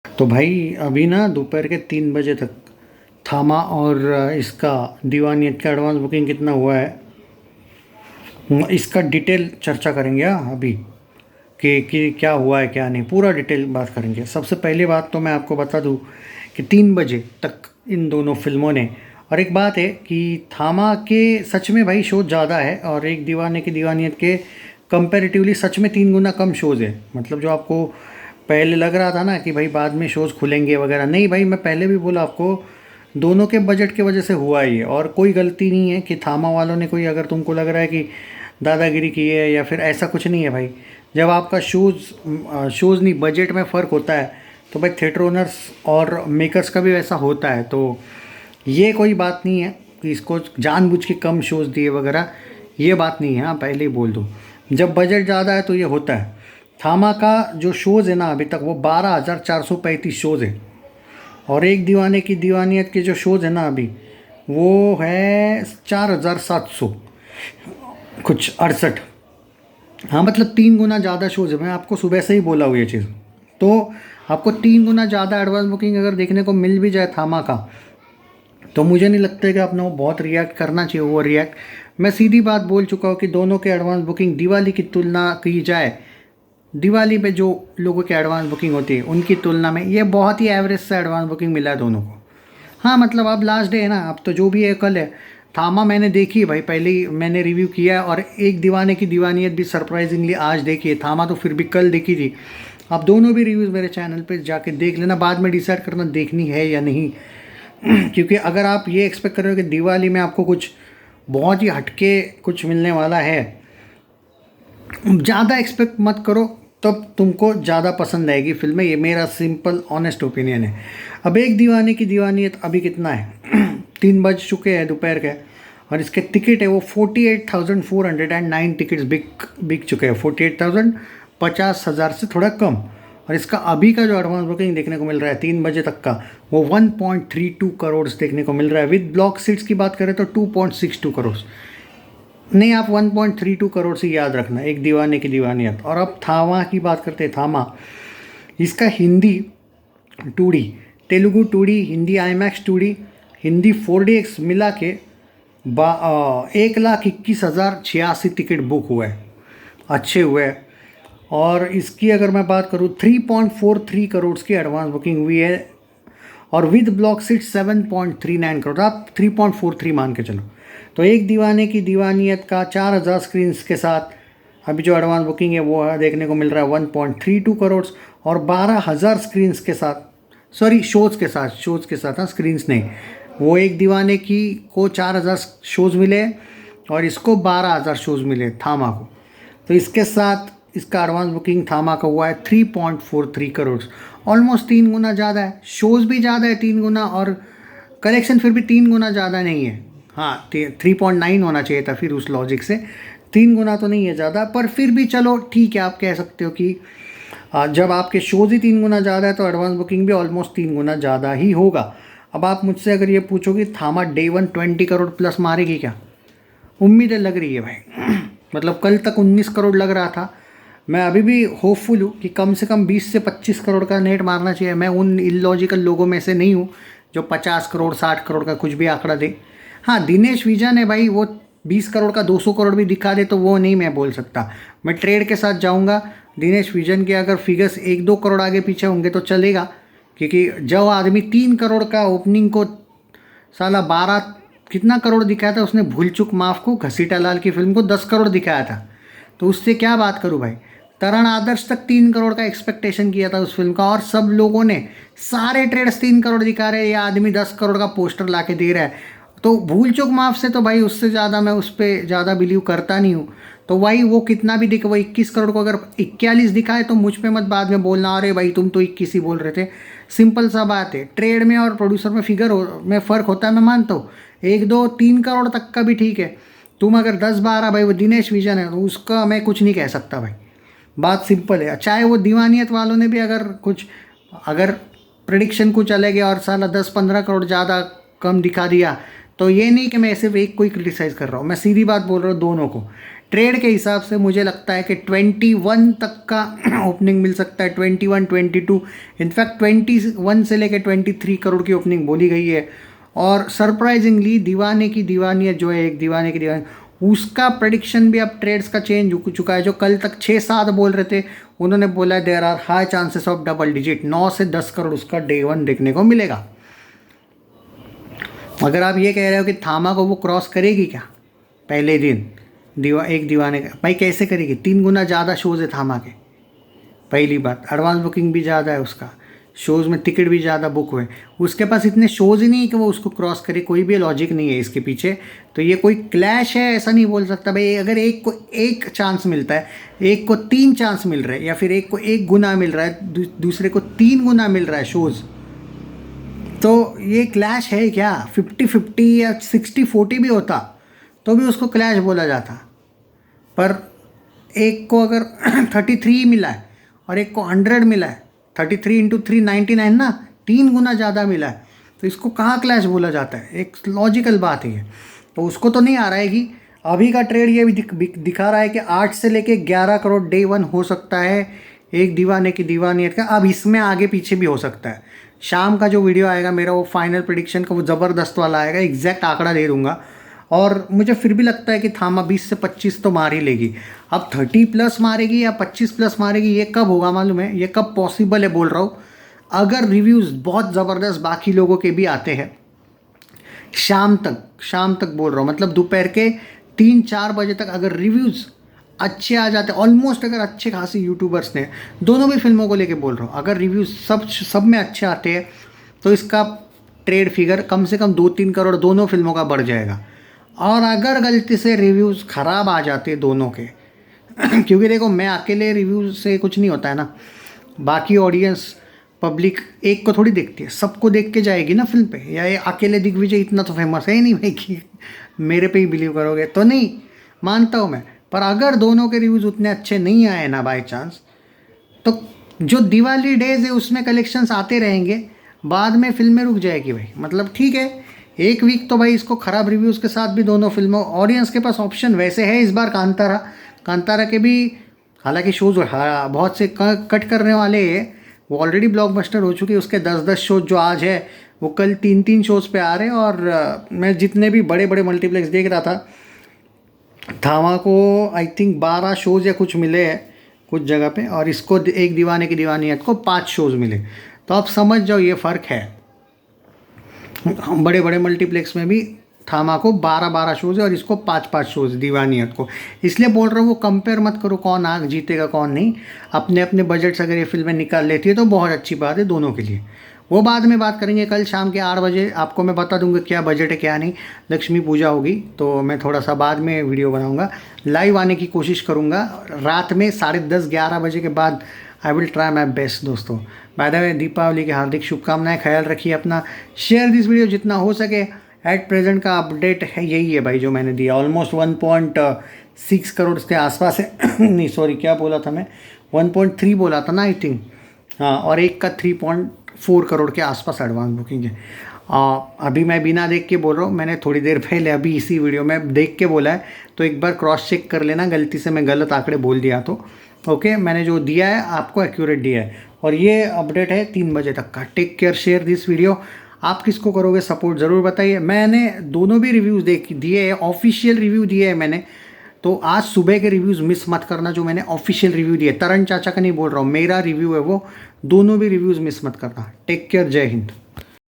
तो भाई अभी ना दोपहर के 3 बजे तक थामा और इसका दीवानियत का एडवांस बुकिंग कितना हुआ है, इसका डिटेल चर्चा करेंगे। अभी कि क्या हुआ है क्या नहीं, पूरा डिटेल बात करेंगे। सबसे पहली बात तो मैं आपको बता दूं कि 3 बजे तक इन दोनों फिल्मों ने, और एक बात है कि थामा के सच में भाई शोज ज़्यादा है और एक दीवाने की दीवानियत के कंपैरेटिवली सच में 3 गुना कम शोज़ है। मतलब जो आपको पहले लग रहा था ना कि भाई बाद में शोज़ खुलेंगे वगैरह, नहीं भाई, मैं पहले भी बोला आपको, दोनों के बजट की वजह से हुआ ही है। और कोई गलती नहीं है कि थामा वालों ने कोई, अगर तुमको लग रहा है कि दादागिरी की है या फिर ऐसा कुछ नहीं है भाई। जब आपका शोज़ नहीं, बजट में फ़र्क होता है तो भाई थिएटर ओनर्स और मेकर्स का भी वैसा होता है। तो ये कोई बात नहीं है कि इसको जानबूझ के कम शोज़ दिए वगैरह, ये बात नहीं है। हाँ, पहले ही बोल दूँ, जब बजट ज़्यादा है तो ये होता है। थामा का जो शोज़ है ना अभी तक, वो 12,435 शोज़ है। और एक दीवाने की दीवानियत के जो शोज़ है ना अभी, वो है 4,700 कुछ 68। हाँ, मतलब 3 गुना ज़्यादा शोज़ है। मैं आपको सुबह से ही बोला हूँ ये चीज़। तो आपको 3 गुना ज़्यादा एडवांस बुकिंग अगर देखने को मिल भी जाए थामा का, तो मुझे नहीं लगता कि आपने वो बहुत रिएक्ट करना चाहिए, ओवर रिएक्ट। मैं सीधी बात बोल चुका हूँ कि दोनों के एडवांस बुकिंग दिवाली की तुलना की जाए, दिवाली पे जो लोगों की एडवांस बुकिंग होती है उनकी तुलना में ये बहुत ही एवरेज सा एडवांस बुकिंग मिला है दोनों को। हाँ, मतलब अब लास्ट डे है ना, अब तो जो भी है कल है। थामा मैंने देखी है भाई, पहले ही मैंने रिव्यू किया है, और एक दीवाने की दीवानियत भी सरप्राइजिंगली आज देखी है। थामा तो फिर भी कल देखी थी। आप दोनों भी रिव्यूज़ मेरे चैनल पे जाके देख लेना, बाद में डिसाइड करना देखनी है या नहीं। क्योंकि अगर आप ये एक्सपेक्ट कर रहे हो कि दिवाली में आपको कुछ बहुत ही हटके कुछ मिलने वाला है, ज़्यादा एक्सपेक्ट मत करो, तब तुमको ज़्यादा पसंद आएगी फिल्में। ये मेरा सिंपल ऑनेस्ट ओपिनियन है। अब एक दीवाने की दीवानियत अभी कितना है 3 बज चुके हैं दोपहर के, और इसके टिकट है वो 48,409 टिकट्स बिक चुके हैं। 48,000, 50,000 से थोड़ा कम। और इसका अभी का जो एडवांस बुकिंग देखने को मिल रहा है 3 बजे तक का, वो 1.32 करोड़ देखने को मिल रहा है। विद ब्लॉक सीट्स की बात करें तो 2.62 करोड़। नहीं, आप 1.32 करोड़ से याद रखना, एक दीवाने की दीवानियत। और अब थामा की बात करते हैं। थामा, इसका Hindi 2D, Telugu 2D, Hindi IMAX 2D, Hindi 4DX मिला के 1,21,086 टिकट बुक हुए हैं, अच्छे हुए हैं। और इसकी अगर मैं बात करूँ 3.43 करोड़ की एडवांस बुकिंग हुई है, और विद ब्लॉक सीट 7.39 करोड़, आप 3.43 मान के चलो। तो एक दीवाने की दीवानियत का 4,000 स्क्रीन्स के साथ अभी जो एडवांस बुकिंग है वो देखने को मिल रहा है 1.32 करोड़। और 12,000 स्क्रीन्स के साथ, सॉरी शोज़ के साथ, हाँ, स्क्रीन्स नहीं, वो एक दीवाने की को 4,000 शोज़ मिले और इसको 12,000 शोज़ मिले थामा को। तो इसके साथ इसका एडवांस बुकिंग थामा का हुआ है 3.43 करोड़। ऑलमोस्ट 3 गुना ज़्यादा है। शोज़ भी ज़्यादा है 3 गुना, और कलेक्शन फिर भी 3 गुना ज़्यादा नहीं है। हाँ, 3.9 होना चाहिए था फिर उस लॉजिक से। 3 गुना तो नहीं है ज़्यादा, पर फिर भी चलो ठीक है। आप कह सकते हो कि जब आपके शोज़ ही 3 गुना ज़्यादा है तो एडवांस बुकिंग भी ऑलमोस्ट 3 गुना ज़्यादा ही होगा। अब आप मुझसे अगर ये पूछोगे थामा डे 1 20 करोड़ प्लस मारेगी क्या, उम्मीदें लग रही है भाई। मतलब कल तक 19 करोड़ लग रहा था। मैं अभी भी होपफुल हूँ कि कम से कम 20 से 25 करोड़ का नेट मारना चाहिए। मैं उन इलॉजिकल लोगों में से नहीं हूँ जो 50 करोड़ 60 करोड़ का कुछ भी आंकड़ा दे। हाँ, दिनेश विजन है भाई, वो 20 करोड़ का 200 करोड़ भी दिखा दे तो वो नहीं मैं बोल सकता। मैं ट्रेड के साथ जाऊँगा। दिनेश विजन के अगर फिगर्स 1-2 करोड़ आगे पीछे होंगे तो चलेगा, क्योंकि जो आदमी 3 करोड़ का ओपनिंग को साला 12 कितना करोड़ दिखाया था उसने, भूल चुक माफ़ को, घसीटा लाल की फिल्म को 10 करोड़ दिखाया था। तो उससे क्या बात करूँ भाई। तरण आदर्श तक 3 करोड़ का एक्सपेक्टेशन किया था उस फिल्म का, और सब लोगों ने, सारे ट्रेडर्स 3 करोड़ दिखा रहे हैं, ये आदमी 10 करोड़ का पोस्टर ला के दे रहा है। तो भूल चूक माफ से तो भाई उससे ज़्यादा मैं उस पर ज़्यादा बिलीव करता नहीं हूँ। तो भाई वो कितना भी दिखे, वो 21 करोड़ को अगर 41 दिखाए तो मुझ पे मत बाद में बोलना अरे भाई तुम तो 21 ही बोल रहे थे। सिंपल सा बात है, ट्रेड में और प्रोड्यूसर में में फ़र्क होता है, मैं मानता हूँ। 1-2-3 करोड़ तक का भी ठीक है। तुम अगर 10-12, भाई वो दिनेश विजन है तो उसका मैं कुछ नहीं कह सकता भाई। बात सिंपल है। चाहे वो दीवानियत वालों ने भी अगर प्रिडिक्शन कुछ अलग है और साला 10-15 करोड़ ज़्यादा कम दिखा दिया, तो ये नहीं कि मैं सिर्फ एक को ही क्रिटिसाइज़ कर रहा हूँ, मैं सीधी बात बोल रहा हूँ दोनों को। ट्रेड के हिसाब से मुझे लगता है कि 21 तक का ओपनिंग मिल सकता है, 21, 22, इनफैक्ट 21 से लेकर 23 करोड़ की ओपनिंग बोली गई है। और सरप्राइजिंगली दीवाने की दीवानियत जो है, एक दीवाने की दीवानी, उसका प्रेडिक्शन भी अब ट्रेड्स का चेंज हो चुका है। जो कल तक 6-7 बोल रहे थे, उन्होंने बोला है there are high chances of double digit, 9 से 10 करोड़ उसका डे 1 देखने को मिलेगा। अगर आप ये कह रहे हो कि थामा को वो क्रॉस करेगी क्या पहले दिन, एक दीवाने का, भाई कैसे करेगी? 3 गुना ज़्यादा शोज़ है थामा के, पहली बात। एडवांस बुकिंग भी ज़्यादा है उसका, शोज़ में टिकट भी ज़्यादा बुक हुए, उसके पास इतने शोज़ ही नहीं है कि वो उसको क्रॉस करे, कोई भी लॉजिक नहीं है इसके पीछे। तो ये कोई क्लैश है ऐसा नहीं बोल सकता भाई। अगर एक को 1 चांस मिलता है, एक को 3 चांस मिल रहा है, या फिर एक को 1 गुना मिल रहा है, दूसरे को 3 गुना मिल रहा है शोज़, तो ये क्लैश है क्या? 50-50 या 60-40 भी होता तो भी उसको क्लैश बोला जाता। पर एक को अगर 33 मिला है और एक को 100 मिला है, 33 × 3 99 ना, 3 गुना ज़्यादा मिला है, तो इसको कहाँ क्लैश बोला जाता है? एक लॉजिकल बात है ये। तो उसको तो नहीं आ रहा है कि अभी का ट्रेड ये भी दिखा रहा है कि 8 से लेके 11 करोड़ डे 1 हो सकता है एक दीवाने की दीवानियत का। अब इसमें आगे पीछे भी हो सकता है। शाम का जो वीडियो आएगा मेरा, वो फाइनल प्रेडिक्शन का, वो ज़बरदस्त वाला आएगा, एग्जैक्ट आंकड़ा दे दूंगा। और मुझे फिर भी लगता है कि थामा 20 से 25 तो मार ही लेगी। अब 30+ मारेगी या 25+ मारेगी, ये कब होगा मालूम है? ये कब पॉसिबल है बोल रहा हूँ, अगर रिव्यूज़ बहुत ज़बरदस्त बाकी लोगों के भी आते हैं शाम तक बोल रहा हूँ, मतलब दोपहर के 3-4 बजे तक अगर रिव्यूज़ अच्छे आ जाते, ऑलमोस्ट अगर अच्छे खासी यूट्यूबर्स ने, दोनों भी फिल्मों को लेके बोल रहा हूँ, अगर रिव्यूज़ सब में अच्छे आते हैं तो इसका ट्रेड फिगर कम से कम 2-3 करोड़ दोनों फिल्मों का बढ़ जाएगा। और अगर गलती से रिव्यूज़ ख़राब आ जाते दोनों के क्योंकि देखो, मैं अकेले रिव्यूज़ से कुछ नहीं होता है ना, बाकी ऑडियंस पब्लिक एक को थोड़ी देखती है, सबको देख के जाएगी ना फिल्म पे। या ये अकेले दिग्विजय इतना तो फेमस है ही नहीं भाई कि मेरे पे ही बिलीव करोगे, तो नहीं मानता हूँ मैं। पर अगर दोनों के रिव्यूज़ उतने अच्छे नहीं आए ना बाई चांस, तो जो दिवाली डेज है उसमें कलेक्शंस आते रहेंगे, बाद में फिल्में रुक जाएगी भाई। मतलब ठीक है, एक वीक तो भाई इसको ख़राब रिव्यूज़ के साथ भी दोनों फिल्मों, ऑडियंस के पास ऑप्शन वैसे है इस बार। कांतारा के भी हालांकि शोज़ बहुत से कट करने वाले हैं, वो ऑलरेडी ब्लॉकबस्टर हो चुकी है। उसके 10-10 शोज जो आज है वो कल 3-3 शोज़ पे आ रहे हैं। और मैं जितने भी बड़े बड़े मल्टीप्लेक्स देख रहा था, थामा को आई थिंक 12 शोज़ या कुछ मिले हैं कुछ जगह पे, और इसको एक दीवाने की दीवानियत को 5 शोज़ मिले। तो आप समझ जाओ ये फ़र्क है। बड़े बड़े मल्टीप्लेक्स में भी थामा को 12-12 शोज़ है और इसको 5-5 शोज़ दीवानियत को। इसलिए बोल रहा हूँ, वो कंपेयर मत करो कौन आग जीतेगा कौन नहीं। अपने अपने बजट से अगर ये फिल्में निकाल लेती है तो बहुत अच्छी बात है दोनों के लिए। वो बाद में बात करेंगे। कल शाम के 8 बजे आपको मैं बता दूंगा क्या बजट है क्या नहीं। लक्ष्मी पूजा होगी तो मैं थोड़ा सा बाद में वीडियो बनाऊंगा, लाइव आने की कोशिश करूंगा रात में 10:30-11 बजे के बाद। I will try my best दोस्तों। बाय द वे, दीपावली की हार्दिक शुभकामनाएं। ख्याल रखिए अपना, शेयर दिस वीडियो जितना हो सके। एट प्रेजेंट का अपडेट है यही है भाई जो मैंने दिया, ऑलमोस्ट 1.6 करोड़ के आसपास है नहीं सॉरी, क्या बोला था मैं, 1.3 बोला था ना आई थिंक, हाँ। और एक का 3.4 करोड़ के आसपास एडवांस बुकिंग है। अभी मैं बिना देख के बोल रहा हूँ, मैंने थोड़ी देर पहले अभी इसी वीडियो में देख के बोला है, तो एक बार क्रॉस चेक कर लेना, गलती से मैं गलत आंकड़े बोल दिया तो ओके। मैंने जो दिया है आपको एक्यूरेट दिया है। और ये अपडेट है 3 बजे तक का। Take care, share this video. आप किसको करोगे सपोर्ट ज़रूर बताइए। मैंने दोनों भी रिव्यूज़ दिए हैं, ऑफिशियल रिव्यू दिए हैं मैंने, तो आज सुबह के रिव्यूज़ मिस मत करना जो मैंने ऑफिशियल रिव्यू दिए। तरण चाचा का नहीं बोल रहा हूँ, मेरा रिव्यू है वो, दोनों भी रिव्यूज़ मिस मत करना। टेक केयर, जय हिंद।